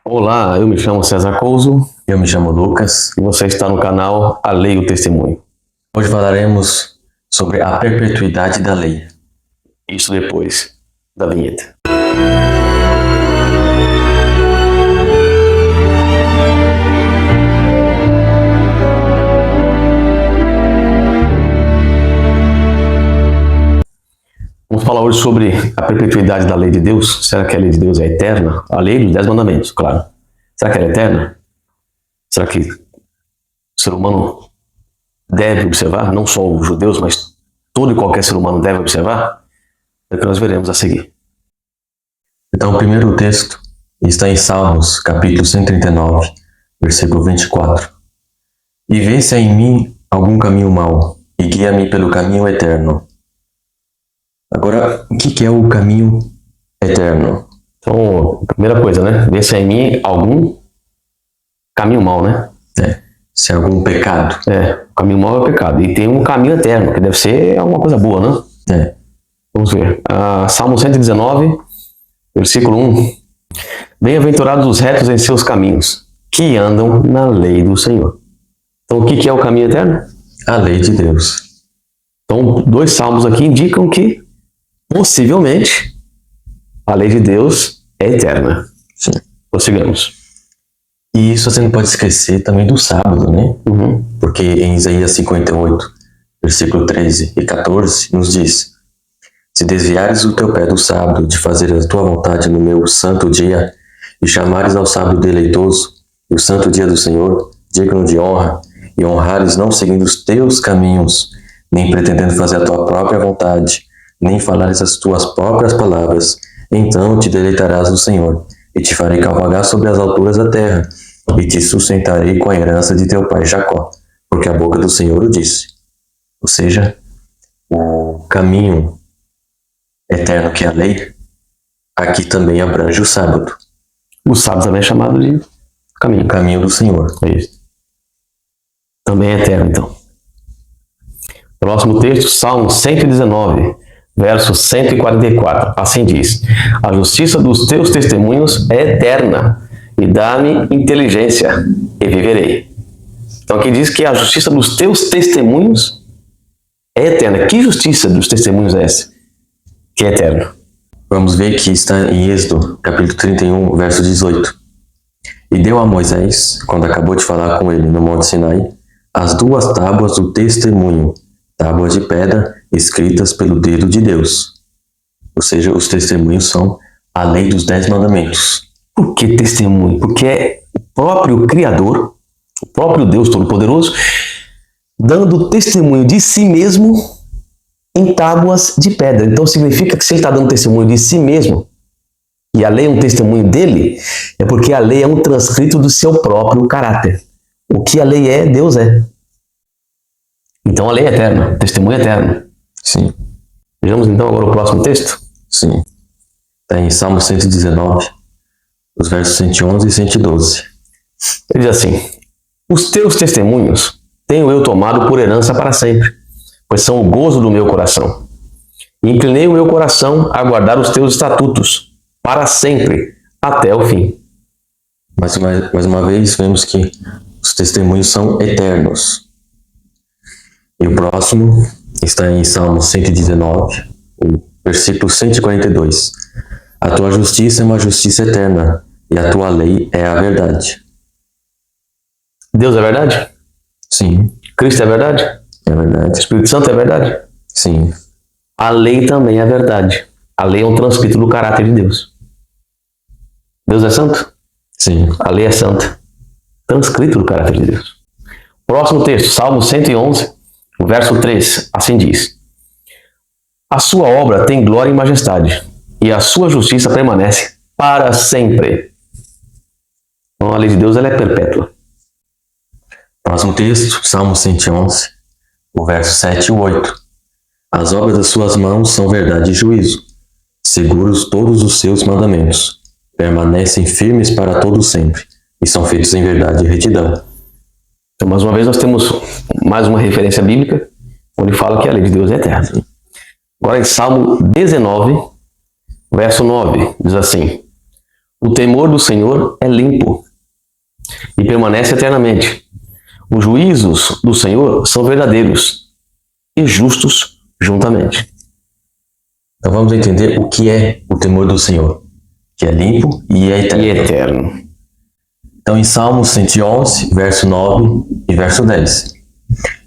Olá, eu me chamo César Couso Eu me chamo Lucas. e você está no canal A Lei e o Testemunho. Hoje falaremos sobre a perpetuidade da lei. Isso depois da vinheta. Vamos falar hoje sobre a perpetuidade da lei de Deus. Será que a lei de Deus é eterna? A lei dos 10 mandamentos, claro. Será que ela é eterna? Será que o ser humano deve observar? Não só os judeus, mas todo e qualquer ser humano deve observar? É o que nós veremos a seguir. Então, o primeiro texto está em Salmos, capítulo 139, versículo 24. E vê se há em mim algum caminho mau, e guia-me pelo caminho eterno. Agora, o que é o caminho eterno? Então, primeira coisa, né? Ver se há em mim algum caminho mau, né? Se há algum pecado. O caminho mau é o pecado. E tem um caminho eterno, que deve ser alguma coisa boa, né? Vamos ver. Salmo 119, versículo 1. Bem-aventurados os retos em seus caminhos, que andam na lei do Senhor. Então, o que é o caminho eterno? A lei de Deus. Então, dois salmos aqui indicam que, possivelmente, a lei de Deus é eterna. Sim. Prossigamos. E isso você não pode esquecer também do sábado, né? Porque em Isaías 58, versículo 13 e 14, nos diz: Se desviares o teu pé do sábado de fazer a tua vontade no meu santo dia, e chamares ao sábado deleitoso, e o santo dia do Senhor, digno de honra, e honrares não seguindo os teus caminhos, nem pretendendo fazer a tua própria vontade, nem falares as tuas próprias palavras, então te deleitarás no Senhor, e te farei cavalgar sobre as alturas da terra, e te sustentarei com a herança de teu pai Jacó, porque a boca do Senhor o disse. Ou seja, o caminho eterno que é a lei, aqui também abrange o sábado. O sábado também é chamado de caminho. O caminho do Senhor. É isso. Também é eterno, então. Próximo texto, Salmo 119, verso 144. Assim diz: A justiça dos teus testemunhos é eterna, e dá-me inteligência, e viverei. Então aqui diz que a justiça dos teus testemunhos é eterna. Que justiça dos testemunhos é essa? Que é eterno. Vamos ver que está em Êxodo, capítulo 31, verso 18. E deu a Moisés, quando acabou de falar com ele no Monte Sinai, as duas tábuas do testemunho, tábuas de pedra escritas pelo dedo de Deus. Ou seja, os testemunhos são a lei dos 10 mandamentos. Por que testemunho? Porque é o próprio Criador, o próprio Deus Todo-Poderoso, dando testemunho de si mesmo em tábuas de pedra. Então significa que se ele está dando testemunho de si mesmo, e a lei é um testemunho dele, é porque a lei é um transcrito do seu próprio caráter. O que a lei é, Deus é. Então a lei é eterna, o testemunho é eterno. Sim. Vejamos então agora o próximo texto. Sim. Está em Salmo 119, os versos 111 e 112. Ele diz assim: Os teus testemunhos tenho eu tomado por herança para sempre, pois são o gozo do meu coração. E inclinei o meu coração a guardar os teus estatutos para sempre, até o fim. Mais uma vez, vemos que os testemunhos são eternos. E o próximo está em Salmo 119, o versículo 142. A tua justiça é uma justiça eterna, e a tua lei é a verdade. Deus é verdade? Sim, Cristo é verdade? é verdade. Espírito Santo é verdade? Sim, A lei também é verdade. A lei é um transcrito do caráter de Deus. Deus é santo? sim. A lei é santa. Transcrito do caráter de Deus. Próximo texto, Salmo 111, o verso 3. Assim diz: A sua obra tem glória e majestade, e a sua justiça permanece para sempre. Então a lei de Deus ela é perpétua. Próximo texto, Salmo 111, o verso 7 e 8. As obras das suas mãos são verdade e juízo. Seguros todos os seus mandamentos. Permanecem firmes para todo sempre, e são feitos em verdade e retidão. Então, mais uma vez, nós temos mais uma referência bíblica, onde fala que a lei de Deus é eterna. Agora, em Salmo 19, verso 9, diz assim: O temor do Senhor é limpo e permanece eternamente. Os juízos do Senhor são verdadeiros e justos juntamente. Então vamos entender o que é o temor do Senhor, que é limpo e é eterno. E eterno. Então em Salmos 111, verso 9 e verso 10.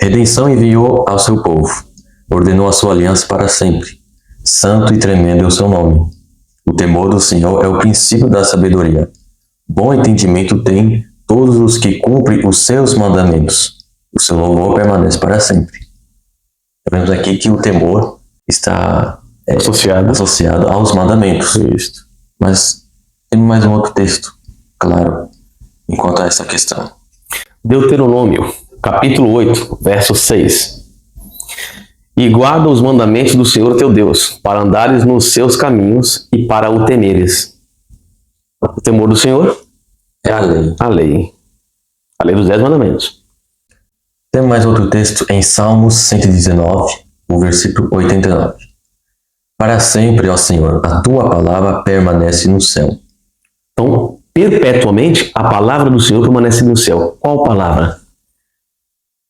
Redenção enviou ao seu povo, ordenou a sua aliança para sempre. Santo e tremendo é o seu nome. O temor do Senhor é o princípio da sabedoria. Bom entendimento tem todos os que cumprem os seus mandamentos. O seu louvor permanece para sempre. Vemos aqui que o temor está associado aos mandamentos. Isso. Mas tem mais um outro texto, claro, enquanto a essa questão. Deuteronômio, capítulo 8, verso 6. E guarda os mandamentos do Senhor teu Deus, para andares nos seus caminhos e para o temeres. O temor do Senhor É a lei. a lei. A lei dos 10 mandamentos. Tem mais outro texto em Salmos 119, o versículo 89. Para sempre, ó Senhor, a tua palavra permanece no céu. Então, perpetuamente, a palavra do Senhor permanece no céu. Qual palavra?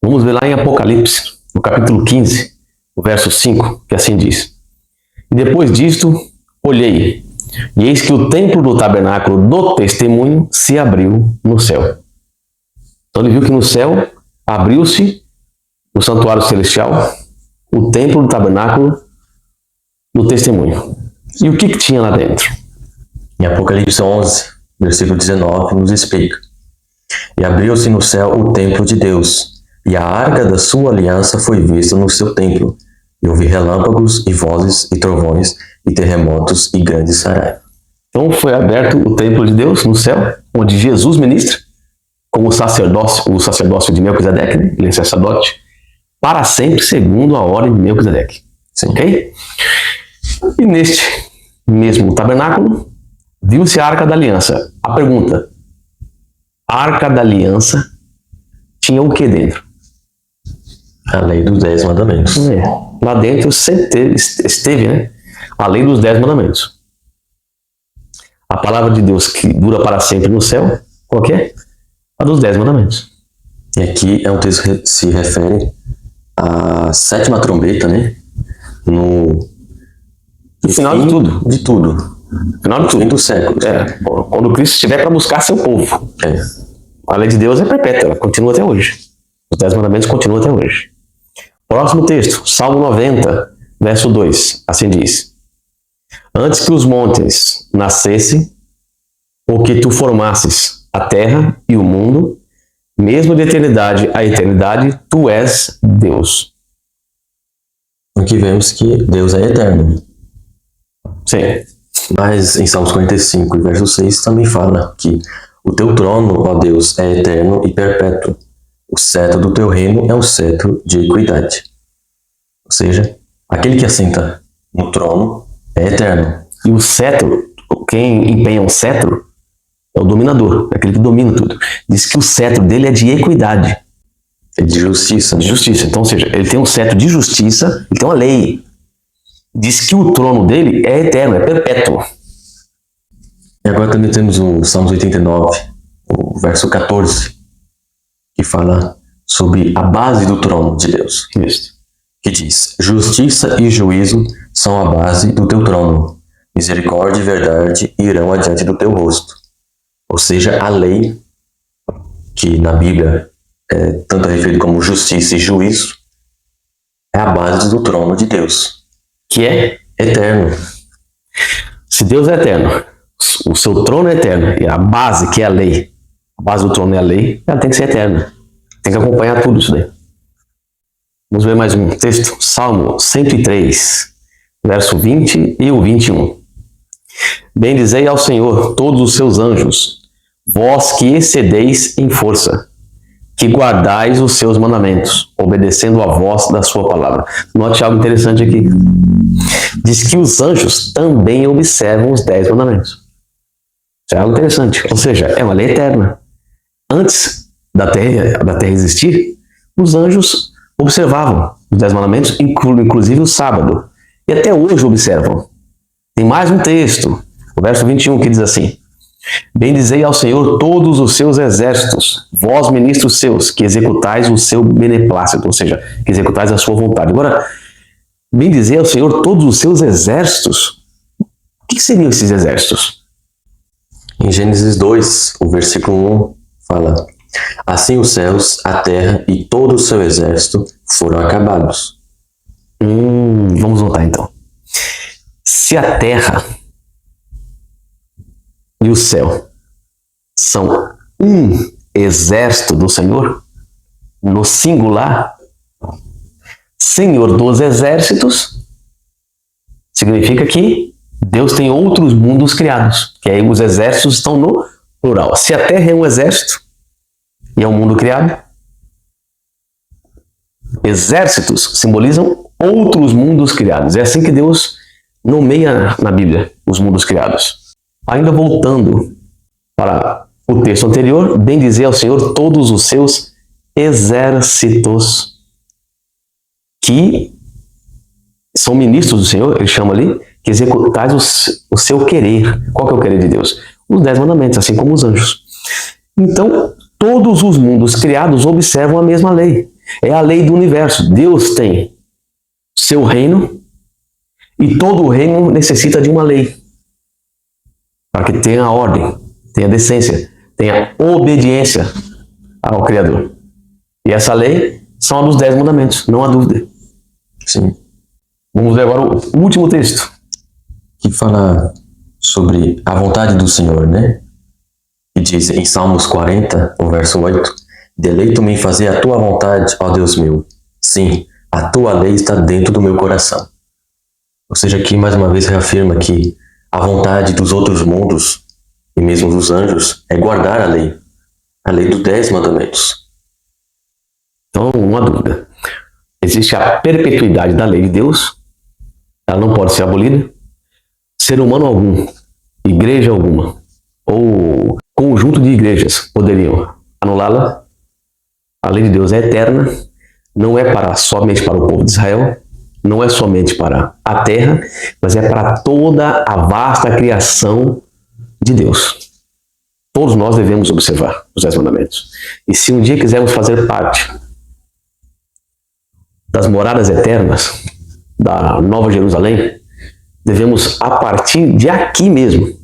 Vamos ver lá em Apocalipse, no capítulo 15, o verso 5, que assim diz. E depois disto, olhei, e eis que o templo do tabernáculo do testemunho se abriu no céu. Então ele viu que no céu abriu-se o santuário celestial, o templo do tabernáculo do testemunho. E o que tinha lá dentro? Em Apocalipse 11, versículo 19, nos explica. E abriu-se no céu o templo de Deus, e a arca da sua aliança foi vista no seu templo. E ouvi relâmpagos, e vozes, e trovões, e terremotos, e grandes saraiva. Então foi aberto o templo de Deus no céu, onde Jesus ministra, como o sacerdócio de Melquisedeque, né? Ele é sacerdote, para sempre, segundo a ordem de Melquisedeque. Sim. Ok? E neste mesmo tabernáculo, viu-se a Arca da Aliança. A pergunta, a Arca da Aliança tinha o que dentro? A lei dos 10 mandamentos. Lá dentro sempre esteve, né? A lei dos 10 mandamentos. A palavra de Deus que dura para sempre no céu, qual que é? A dos 10 mandamentos. E aqui é um texto que se refere à sétima trombeta, né? No final de tudo. De tudo. Final de No fim tudo. do século. Quando Cristo estiver para buscar seu povo. A lei de Deus é perpétua, ela continua até hoje. Os 10 mandamentos continuam até hoje. Próximo texto, Salmo 90, verso 2. Assim diz. Antes que os montes nascessem, ou que tu formasses a terra e o mundo, mesmo de eternidade a eternidade, tu és Deus. Aqui vemos que Deus é eterno. Sim. Mas em Salmos 45, verso 6, também fala que o teu trono, ó Deus, é eterno e perpétuo. O cetro do teu reino é um cetro de equidade. Ou seja, aquele que assenta no trono é eterno. E o cetro, quem empenha um cetro, é o dominador, é aquele que domina tudo. Diz que o cetro dele é de equidade. É de justiça. De justiça. Então, ou seja, ele tem um cetro de justiça, ele tem uma lei. Diz que o trono dele é eterno, é perpétuo. E agora também temos o Salmos 89, o verso 14, que fala sobre a base do trono de Deus. Isso. Que diz, justiça e juízo são a base do teu trono. Misericórdia e verdade irão adiante do teu rosto. Ou seja, a lei, que na Bíblia é tanto referido como justiça e juízo, é a base do trono de Deus. Que é Eterno. Se Deus é eterno, o seu trono é eterno, e a base, que é a lei, a base do trono é a lei, ela tem que ser eterna. Tem que acompanhar tudo isso daí. Vamos ver mais um texto. Salmo 103, verso 20 e o 21. Bendizei ao Senhor todos os seus anjos, vós que excedeis em força, que guardais os seus mandamentos, obedecendo a voz da sua palavra. Note algo interessante aqui. Diz que os anjos também observam os 10 mandamentos. Isso é algo interessante. Ou seja, é uma lei eterna. Antes da terra existir, os anjos observavam os 10 mandamentos, inclusive o sábado. E até hoje observam. Tem mais um texto, o verso 21, que diz assim: Bendizei ao Senhor todos os seus exércitos, vós ministros seus, que executais o seu beneplácito, ou seja, que executais a sua vontade. Agora, bendizei ao Senhor todos os seus exércitos. O que seriam esses exércitos? Em Gênesis 2, o versículo 1 fala: assim os céus, a terra e todo o seu exército foram acabados. Vamos notar então. Se a terra e o céu são um exército do Senhor, no singular, Senhor dos exércitos, significa que Deus tem outros mundos criados, que aí os exércitos estão no plural. Se a terra é um exército e é um mundo criado, exércitos simbolizam outros mundos criados. É assim que Deus nomeia na Bíblia os mundos criados. Ainda voltando para o texto anterior, bendizer ao Senhor todos os seus exércitos, que são ministros do Senhor, ele chama ali, que executais o seu querer. Qual que é o querer de Deus? Os 10 mandamentos, assim como os anjos. Então, todos os mundos criados observam a mesma lei. É a lei do universo. Deus tem seu reino e todo o reino necessita de uma lei para que tenha ordem, tenha decência, tenha obediência ao Criador. E essa lei são a dos 10 mandamentos, não há dúvida. Sim. Vamos ver agora o último texto. Que fala sobre a vontade do Senhor, né? E diz em Salmos 40, o verso 8: deleito-me em fazer a tua vontade, ó Deus meu. Sim, a tua lei está dentro do meu coração. Ou seja, aqui mais uma vez reafirma que a vontade dos outros mundos, e mesmo dos anjos, é guardar a lei dos 10 mandamentos. Então, uma dúvida. Existe a perpetuidade da lei de Deus, ela não pode ser abolida. Ser humano algum, igreja alguma, ou conjunto de igrejas poderiam anulá-la. A lei de Deus é eterna, não é somente para o povo de Israel, não é somente para a terra, mas é para toda a vasta criação de Deus. Todos nós devemos observar os 10 mandamentos. E se um dia quisermos fazer parte das moradas eternas da Nova Jerusalém, devemos, a partir de aqui mesmo,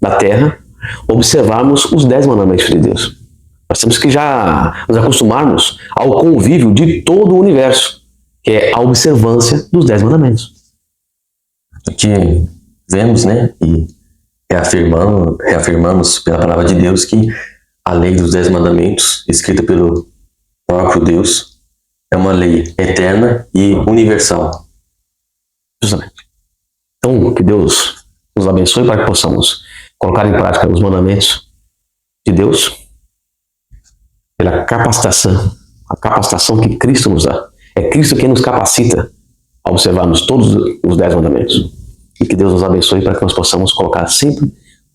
da terra, observarmos os 10 mandamentos de Deus. Nós temos que já nos acostumarmos ao convívio de todo o universo, que é a observância dos 10 mandamentos. Aqui vemos, né, e reafirmamos pela palavra de Deus que a lei dos 10 mandamentos, escrita pelo próprio Deus, é uma lei eterna e universal. Justamente. Então, que Deus nos abençoe para que possamos colocar em prática os mandamentos de Deus pela capacitação, a capacitação que Cristo nos dá. É Cristo quem nos capacita a observarmos todos os 10 mandamentos. E que Deus nos abençoe para que nós possamos colocar sempre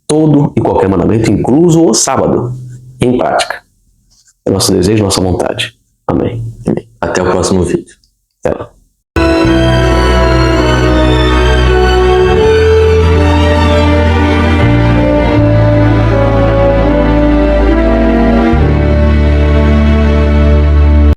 todo e qualquer mandamento, incluso o sábado, em prática. É nosso desejo, nossa vontade. Amém. Até o próximo vídeo. Até lá.